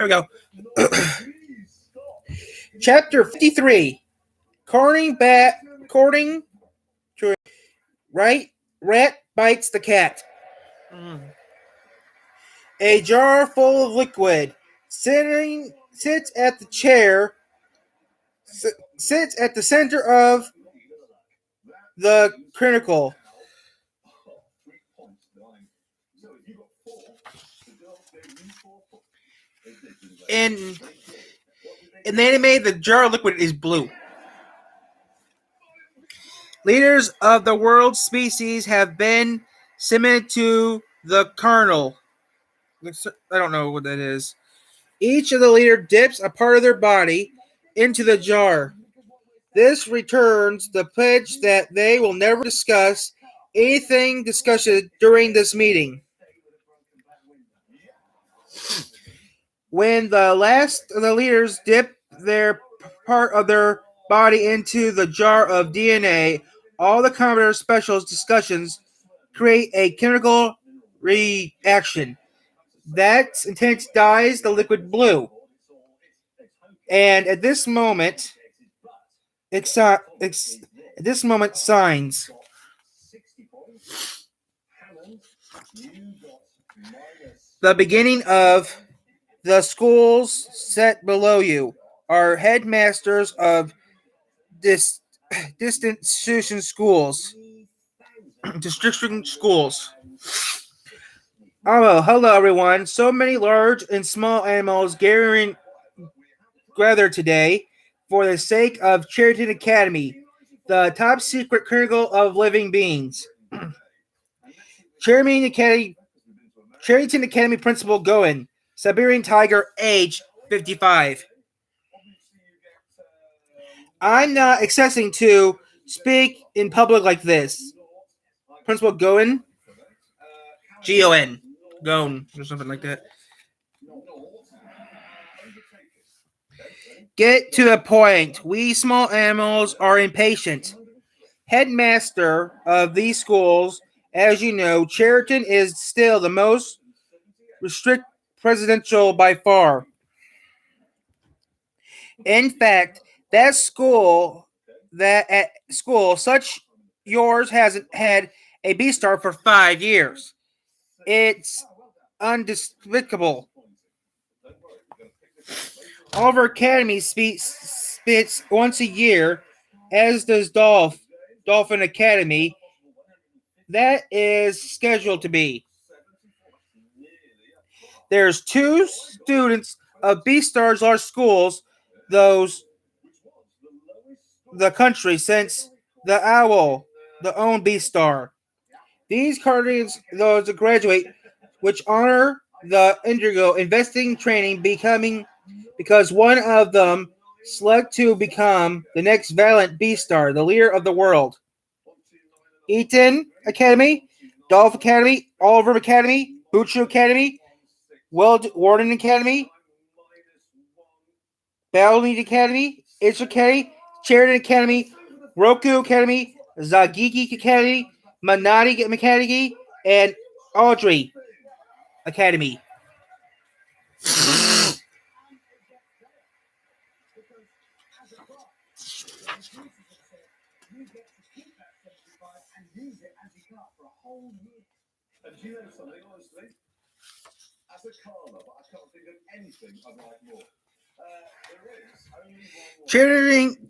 we go. Chapter 53. Courting right rat bites the cat. A jar full of liquid sits at the chair sits at the center of the critical. In the anime, the jar of liquid is blue. Leaders of the world species have been summoned to the kernel. I don't know what that is. Each of the leader dips a part of their body into the jar. This returns the pledge that they will never discuss anything discussed during this meeting. When the last of the leaders dip their part of their body into the jar of DNA, all the Commander Special's discussions create a chemical reaction. That intense dyes the liquid blue. And at this moment, signs. The beginning of the schools set below you are headmasters of distant schools. District schools. Oh, hello everyone. So many large and small animals gathered today for the sake of Cheriton Academy, the top secret kernel of living beings. Cherryton Academy Principal Goen, Siberian Tiger, age 55. I'm not accessing to speak in public like this. Principal Goen, G-O-N, Goen, or something like that. Get to the point. We small animals are impatient. Headmaster of these schools, as you know, Cheriton is still the most strict presidential by far. In fact, at school such yours hasn't had a Beastar for 5 years. It's undespicable. Oliver Academy spits once a year, as does Dolphin Academy. That is scheduled to be. There's 2 students of Beastars large schools, the country since the owl, the own Beastar. These guardians, those that graduate, which honor the Indigo investing training because one of them select to become the next valiant Beastar, the leader of the world. Eaton Academy, Dolph Academy, Oliver Academy, Buchu Academy, Warden Academy, Bellmead Academy, Itch Academy, Sheridan Academy, Roku Academy, Zagiki Academy, Manati Academy, and Audrey Academy.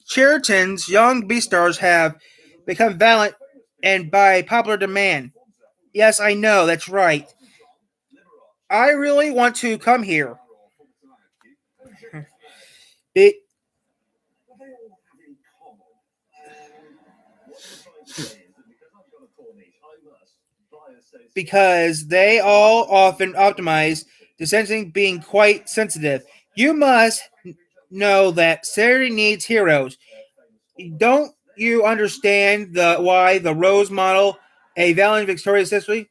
Cheriton's young Beastars have become valiant and by popular demand. Yes, I know, that's right. I really want to come here. Because they all often optimize the sensing being quite sensitive. You must know that Saturday needs heroes. Don't you understand why the Rose model a valiant victorious history?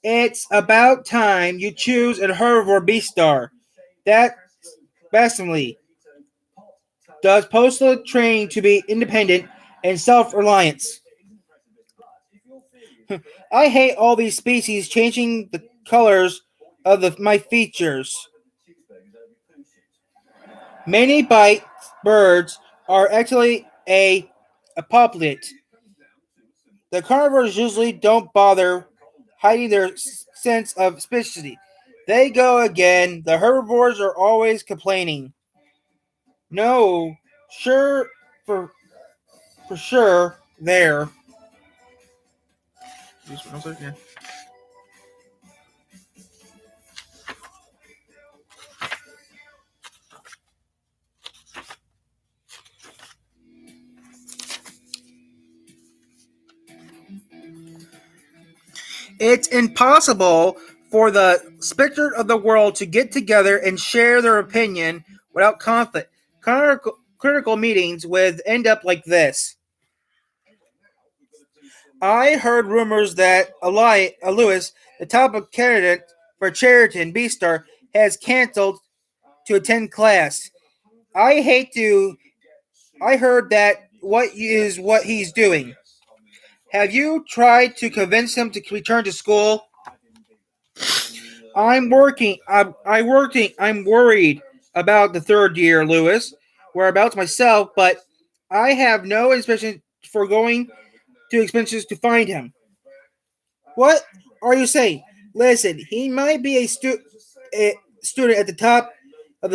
It's about time you choose a herbivore Beastar. That bassingly does postal training to be independent and self-reliance. I hate all these species changing the colors of my features. Many bite birds are actually a apoplet. The carnivores usually don't bother hiding their sense of suspicion. They go again. The herbivores are always complaining. No, sure, for sure, there. It's impossible for the specter of the world to get together and share their opinion without conflict. Critical meetings would end up like this. I heard rumors that Lewis, the top candidate for Cheriton Beastar, has canceled to attend class. I hate to. I heard that what he's doing. Have you tried to convince him to return to school? I'm working. I'm worried about the third year, Lewis. Whereabouts myself, but I have no intention for going to expenses to find him. What are you saying? Listen, he might be a student at the top of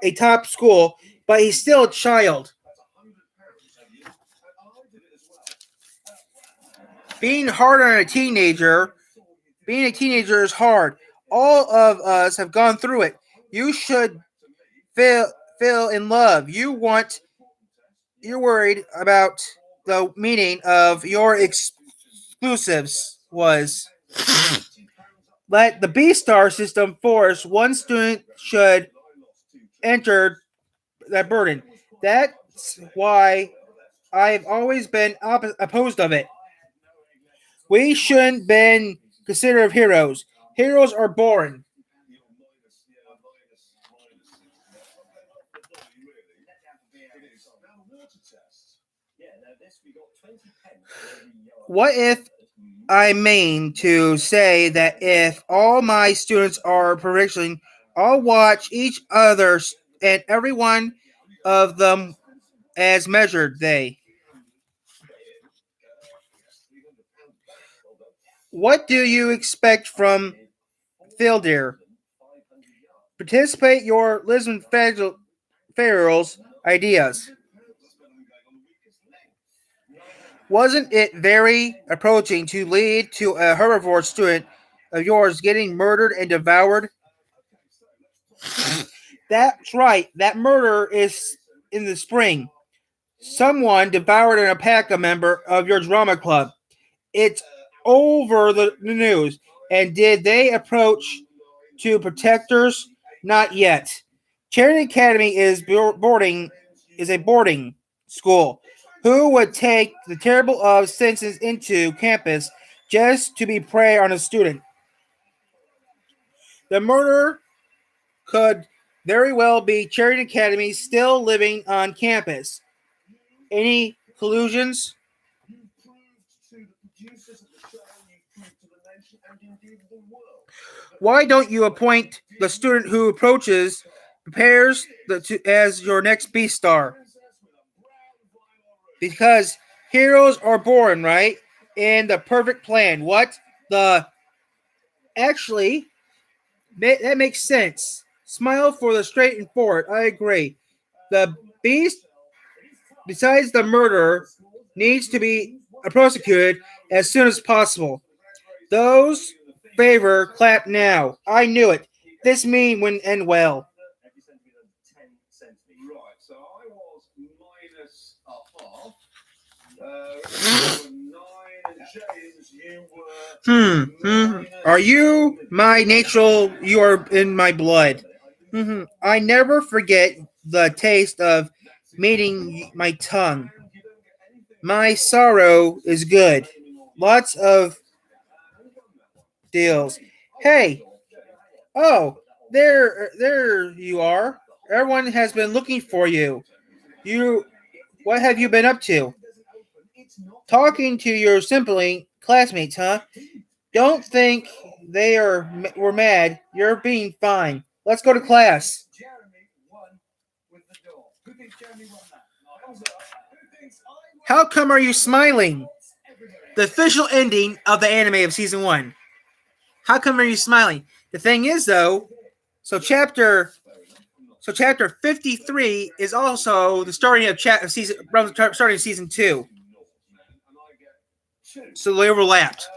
a top school, but he's still a child. Being hard on a teenager, being a teenager is hard. All of us have gone through it. You should feel in love. You're worried about the meaning of your exclusives was. Let the B-Star system force one student should enter that burden. That's why I've always been opposed of it. We shouldn't been considered heroes. Heroes are born. What if I mean to say that if all my students are predicting, I'll watch each other and every one of them as measured they. What do you expect from Fildir? Participate your Lisbon Pharaoh's ideas. Wasn't it very approaching to lead to a herbivore student of yours getting murdered and devoured? That's right. That murder is in the spring. Someone devoured an alpaca member of your drama club. It's over the news. And did they approach to protectors? Not yet. Charity Academy is a boarding school. Who would take the terrible of senses into campus just to be prey on a student? The murderer could very well be Charity Academy still living on campus. Any collusions? Why don't you appoint the student who prepares as your next Beast Star? Because heroes are born, right? In the perfect plan. What? The. Actually, that makes sense. Smile for the straight and forward. I agree. The Beast, besides the murderer, needs to be prosecuted as soon as possible. Those favor clap now. I knew it. This meeting wouldn't end well. Are you my natural? You are in my blood. I never forget the taste of meeting my tongue. My sorrow is good. Lots of deals. Hey, oh, there you are. Everyone has been looking for you. You, what have you been up to? Talking to your sibling classmates, huh? Don't think were mad. You're being fine. Let's go to class. How come are you smiling? The official ending of the anime of season 1. How come are you smiling? The thing is, though, chapter 53 is also the starting of starting season 2. So they overlapped.